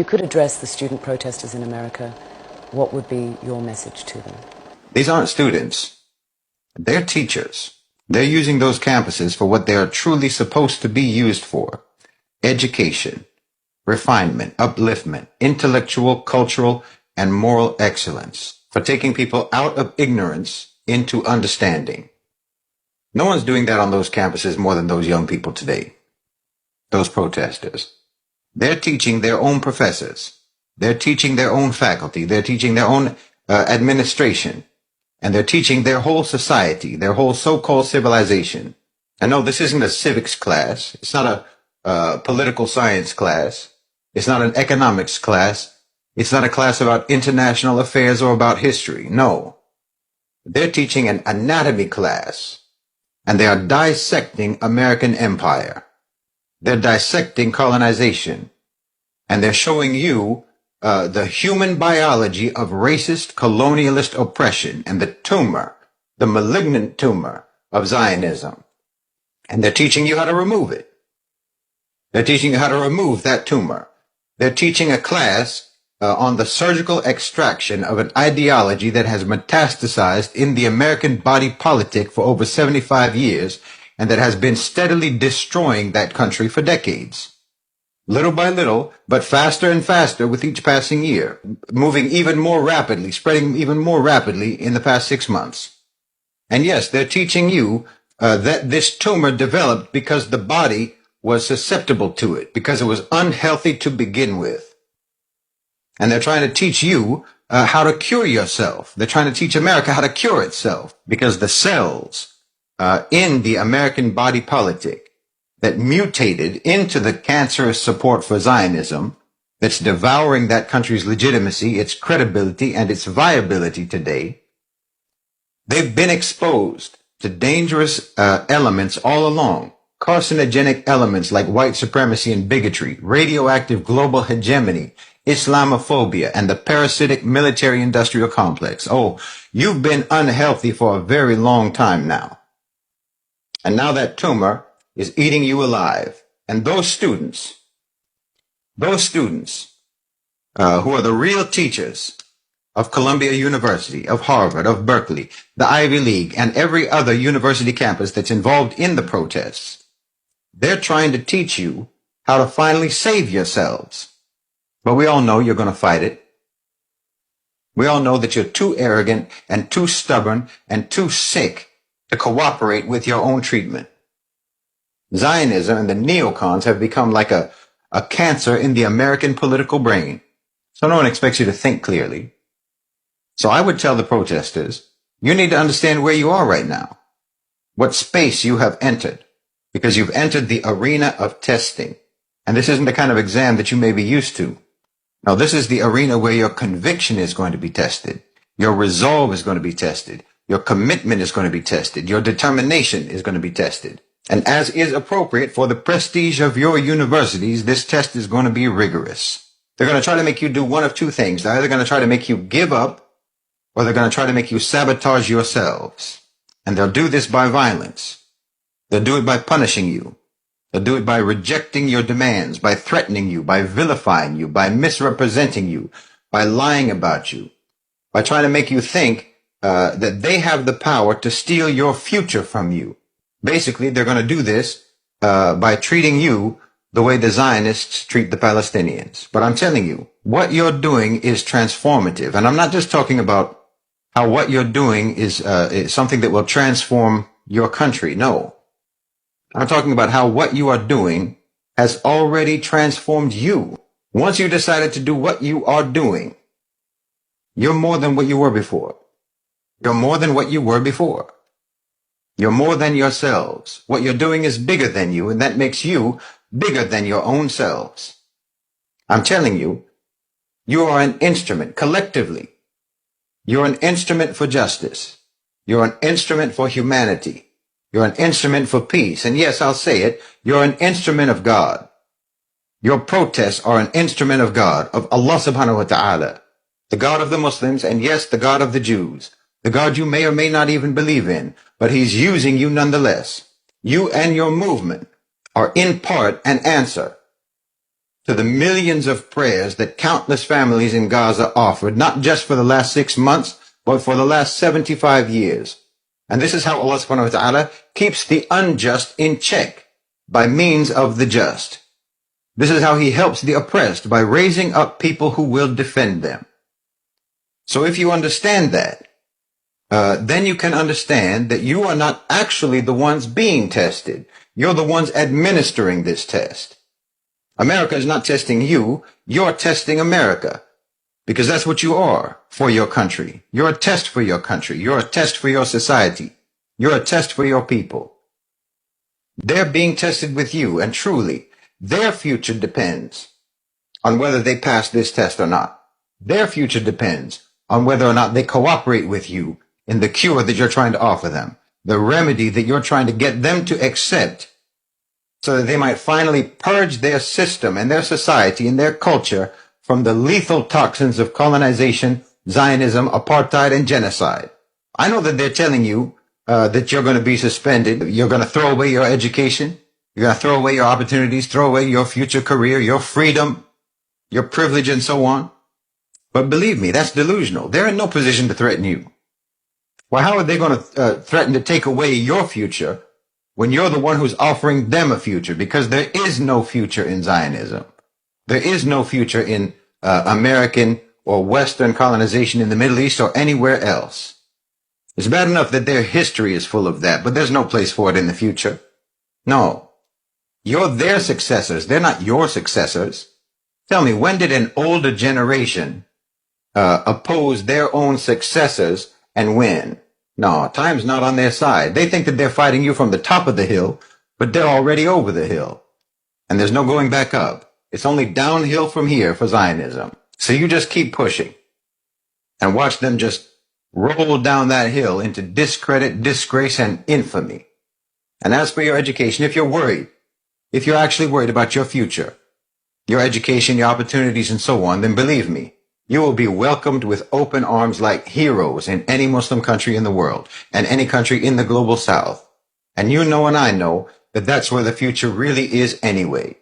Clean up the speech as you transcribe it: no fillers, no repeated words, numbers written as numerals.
You could address the student protesters in America. What would be your message to them? These aren't students. They're teachers. They're using those campuses for what they are truly supposed to be used for. Education, refinement, upliftment, intellectual, cultural, and moral excellence. For taking people out of ignorance into understanding. No one's doing that on those campuses more than those young people today. Those protesters. They're teaching their own professors. They're teaching their own faculty. They're teaching their own administration. And they're teaching their whole society, their whole so-called civilization. And no, this isn't a civics class. It's not a political science class. It's not an economics class. It's not a class about international affairs or about history. No. They're teaching an anatomy class. And they are dissecting American empire. They're dissecting colonization. And they're showing you the human biology of racist colonialist oppression and the tumor, the malignant tumor of Zionism. And they're teaching you how to remove it. They're teaching you how to remove that tumor. They're teaching a class on the surgical extraction of an ideology that has metastasized in the American body politic for over 75 years and that has been steadily destroying that country for decades. Little by little, but faster and faster with each passing year, moving even more rapidly, spreading even more rapidly in the past 6 months. And yes, they're teaching you that this tumor developed because the body was susceptible to it, because it was unhealthy to begin with. And they're trying to teach you how to cure yourself. They're trying to teach America how to cure itself, because the cells in the American body politic that mutated into the cancerous support for Zionism that's devouring that country's legitimacy, its credibility, and its viability today, they've been exposed to dangerous elements all along. Carcinogenic elements like white supremacy and bigotry, radioactive global hegemony, Islamophobia, and the parasitic military-industrial complex. Oh, you've been unhealthy for a very long time now. And now that tumor is eating you alive. And those students who are the real teachers of Columbia University, of Harvard, of Berkeley, the Ivy League, and every other university campus that's involved in the protests, they're trying to teach you how to finally save yourselves. But we all know you're going to fight it. We all know that you're too arrogant and too stubborn and too sick to cooperate with your own treatment. Zionism and the neocons have become like a cancer in the American political brain. So no one expects you to think clearly. So I would tell the protesters, you need to understand where you are right now, what space you have entered, because you've entered the arena of testing. And this isn't the kind of exam that you may be used to. Now, this is the arena where your conviction is going to be tested. Your resolve is going to be tested. Your commitment is going to be tested. Your determination is going to be tested. And as is appropriate for the prestige of your universities, this test is going to be rigorous. They're going to try to make you do one of two things. They're either going to try to make you give up, or they're going to try to make you sabotage yourselves. And they'll do this by violence. They'll do it by punishing you. They'll do it by rejecting your demands, by threatening you, by vilifying you, by misrepresenting you, by lying about you, by trying to make you think that they have the power to steal your future from you. Basically, they're going to do this by treating you the way the Zionists treat the Palestinians. But I'm telling you, what you're doing is transformative. And I'm not just talking about how what you're doing is something that will transform your country. No. I'm talking about how what you are doing has already transformed you. Once you decided to do what you are doing, you're more than what you were before. You're more than what you were before. You're more than yourselves. What you're doing is bigger than you, and that makes you bigger than your own selves. I'm telling you, you are an instrument collectively. You're an instrument for justice. You're an instrument for humanity. You're an instrument for peace. And yes, I'll say it, you're an instrument of God. Your protests are an instrument of God, of Allah subhanahu wa ta'ala, the God of the Muslims, and yes, the God of the Jews, the God you may or may not even believe in, but he's using you nonetheless. You and your movement are in part an answer to the millions of prayers that countless families in Gaza offered, not just for the last 6 months, but for the last 75 years. And this is how Allah subhanahu wa ta'ala keeps the unjust in check by means of the just. This is how he helps the oppressed by raising up people who will defend them. So if you understand that, then you can understand that you are not actually the ones being tested. You're the ones administering this test. America is not testing you. You're testing America. Because that's what you are for your country. You're a test for your country. You're a test for your society. You're a test for your people. They're being tested with you, and truly, their future depends on whether they pass this test or not. Their future depends on whether or not they cooperate with you in the cure that you're trying to offer them, the remedy that you're trying to get them to accept, so that they might finally purge their system and their society and their culture from the lethal toxins of colonization, Zionism, apartheid, and genocide. I know that they're telling you that you're going to be suspended. You're going to throw away your education. You're going to throw away your opportunities, throw away your future career, your freedom, your privilege, and so on. But believe me, that's delusional. They're in no position to threaten you. Well, how are they going to threaten to take away your future when you're the one who's offering them a future? Because there is no future in Zionism. There is no future in American or Western colonization in the Middle East or anywhere else. It's bad enough that their history is full of that, but there's no place for it in the future. No. You're their successors. They're not your successors. Tell me, when did an older generation oppose their own successors and win? No, time's not on their side. They think that they're fighting you from the top of the hill, but they're already over the hill. And there's no going back up. It's only downhill from here for Zionism. So you just keep pushing and watch them just roll down that hill into discredit, disgrace, and infamy. And as for your education, if you're worried, if you're actually worried about your future, your education, your opportunities, and so on, then believe me, you will be welcomed with open arms like heroes in any Muslim country in the world and any country in the global south. And you know and I know that that's where the future really is anyway.